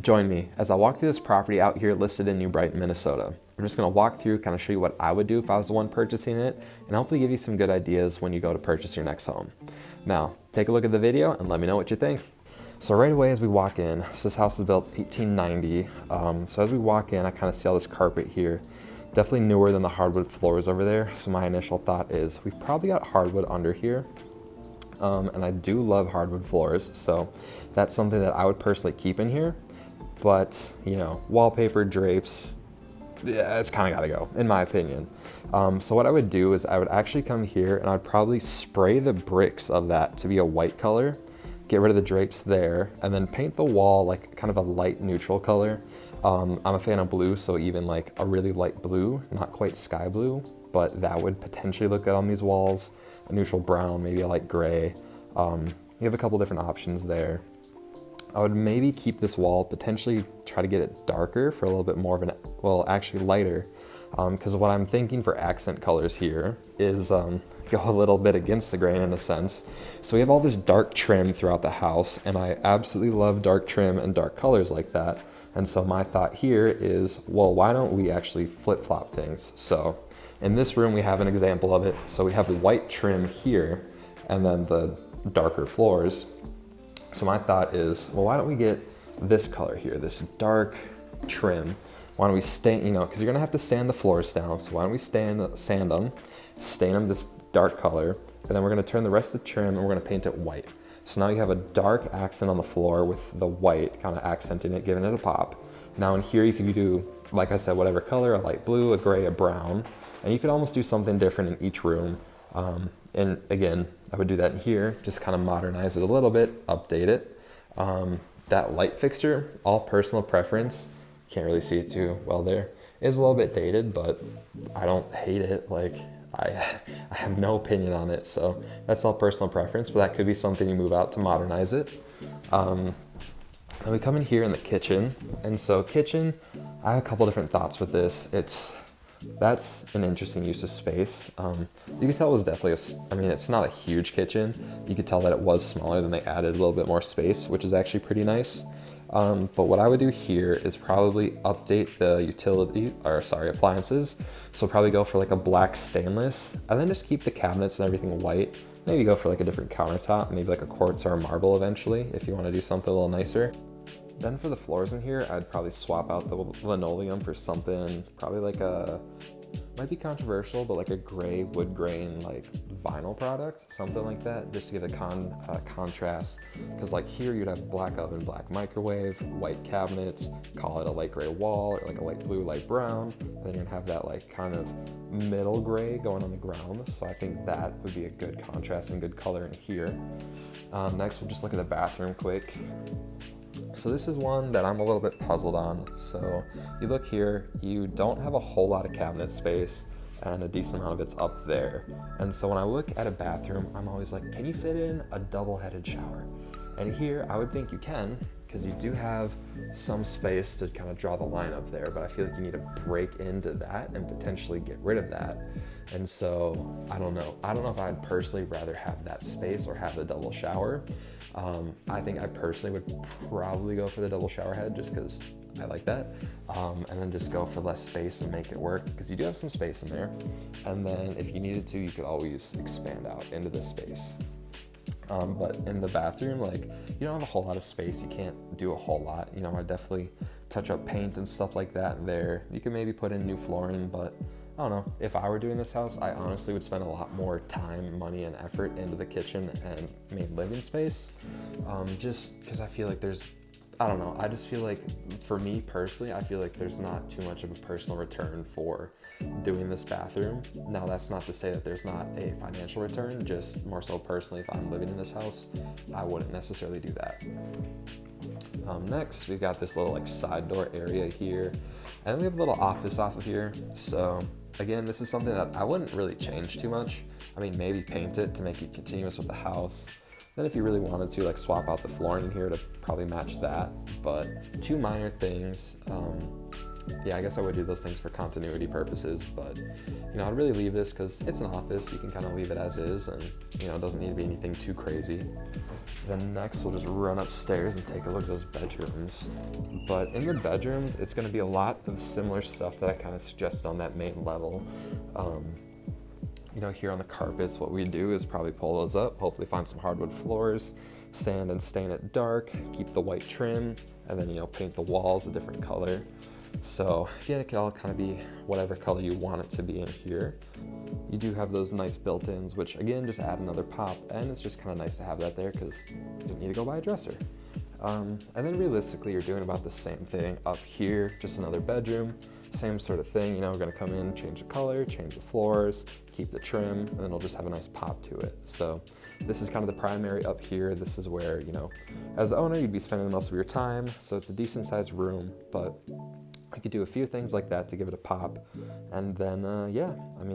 Join me as I walk through this property out here listed in New Brighton, Minnesota. I'm just gonna walk through, kind of show you what I would do if I was the one purchasing it, and hopefully give you some good ideas when you go to purchase your next home. Now, take a look at the video and let me know what you think. So right away as we walk in, so this house is built 1890. So as we walk in, I kind of see all this carpet here. Definitely newer than the hardwood floors over there. So my initial thought is we've probably got hardwood under here. And I do love hardwood floors. So that's something that I would personally keep in here. But, you know, wallpaper, drapes, yeah, it's kind of gotta go, in my opinion. So what I would do is I would actually come here and I'd probably spray the bricks of that to be a white color, get rid of the drapes there, and then paint the wall like kind of a light neutral color. I'm a fan of blue, so even like a really light blue, not quite sky blue, but that would potentially look good on these walls. A neutral brown, maybe a light gray. You have a couple different options there. I would maybe keep this wall, potentially try to get it darker for a little bit more of an, well, actually lighter. Because what I'm thinking for accent colors here is go a little bit against the grain in a sense. So we have all this dark trim throughout the house, and I absolutely love dark trim and dark colors like that. And so my thought here is, well, why don't we actually flip-flop things? So in this room, we have an example of it. So we have the white trim here, and then the darker floors. So my thought is, well, why don't we get this color here, this dark trim? Why don't we stain, you know, because you're gonna have to sand the floors down. So why don't we sand them, stain them this dark color, and then we're gonna turn the rest of the trim and we're gonna paint it white. So now you have a dark accent on the floor with the white kind of accenting it, giving it a pop. Now in here you can do, like I said, whatever color, a light blue, a gray, a brown, and you could almost do something different in each room. And again, I would do that in here, just kind of modernize it a little bit, update it. That light fixture, all personal preference, can't really see it too well there, is a little bit dated, but I don't hate it. Like I have no opinion on it, so that's all personal preference, but that could be something you move out to modernize it. And we come in here in the kitchen, and so kitchen, I have a couple different thoughts with this. That's an interesting use of space. You could tell it was definitely I mean, it's not a huge kitchen. You could tell that it was smaller, than they added a little bit more space, which is actually pretty nice. But what I would do here is probably update the appliances. So probably go for like a black stainless, and then just keep the cabinets and everything white. Maybe go for like a different countertop, maybe like a quartz or a marble eventually, if you want to do something a little nicer. Then for the floors in here, I'd probably swap out the linoleum for something, probably like might be controversial, but like a gray wood grain, like vinyl product, something like that, just to give a contrast. Because like here you'd have black oven, black microwave, white cabinets, call it a light gray wall, or like a light blue, light brown. And then you'd have that like kind of middle gray going on the ground. So I think that would be a good contrast and good color in here. Next, we'll just look at the bathroom quick. So this is one that I'm a little bit puzzled on. So you look here, you don't have a whole lot of cabinet space, and a decent amount of it's up there. And so when I look at a bathroom, I'm always like, can you fit in a double-headed shower? And here, I would think you can, because you do have some space to kind of draw the line up there, but I feel like you need to break into that and potentially get rid of that. And so, I don't know if I'd personally rather have that space or have the double shower. I think I personally would probably go for the double shower head just because I like that. And then just go for less space and make it work, because you do have some space in there. And then if you needed to, you could always expand out into this space. But in the bathroom, like, you don't have a whole lot of space. You can't do a whole lot. You know, I definitely touch up paint and stuff like that there. You can maybe put in new flooring, but I don't know. If I were doing this house, I honestly would spend a lot more time, money, and effort into the kitchen and main living space. Just because I feel like I don't know. I just feel like, for me personally, I feel like there's not too much of a personal return for doing this bathroom. Now, that's not to say that there's not a financial return, just more so personally, if I'm living in this house, I wouldn't necessarily do that. Next, we've got this little like side door area here, and then we have a little office off of here. So again, this is something that I wouldn't really change too much. I mean, maybe paint it to make it continuous with the house. Then if you really wanted to, like, swap out the flooring in here to probably match that. But two minor things. yeah, I guess I would do those things for continuity purposes, but I'd really leave this because it's an office. You can kind of leave it as is, and it doesn't need to be anything too crazy. Then next we'll just run upstairs and take a look at those bedrooms. But in the bedrooms, it's going to be a lot of similar stuff that I kind of suggested on that main level. Here on the carpets, what we do is probably pull those up, hopefully find some hardwood floors, sand and stain it dark, keep the white trim, and then paint the walls a different color. So again, it can all kind of be whatever color you want it to be in here. You do have those nice built-ins, which again just add another pop, and it's just kind of nice to have that there because you didn't need to go buy a dresser. And then realistically, you're doing about the same thing up here, just another bedroom, same sort of thing. We're going to come in, change the color, change the floors, keep the trim, and then it'll just have a nice pop to it. So this is kind of the primary up here. This is where, as the owner, you'd be spending most of your time. So it's a decent sized room, but I could do a few things like that to give it a pop. And then,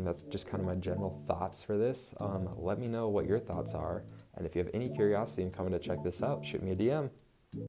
that's just kind of my general thoughts for this. Let me know what your thoughts are. And if you have any curiosity in coming to check this out, shoot me a DM.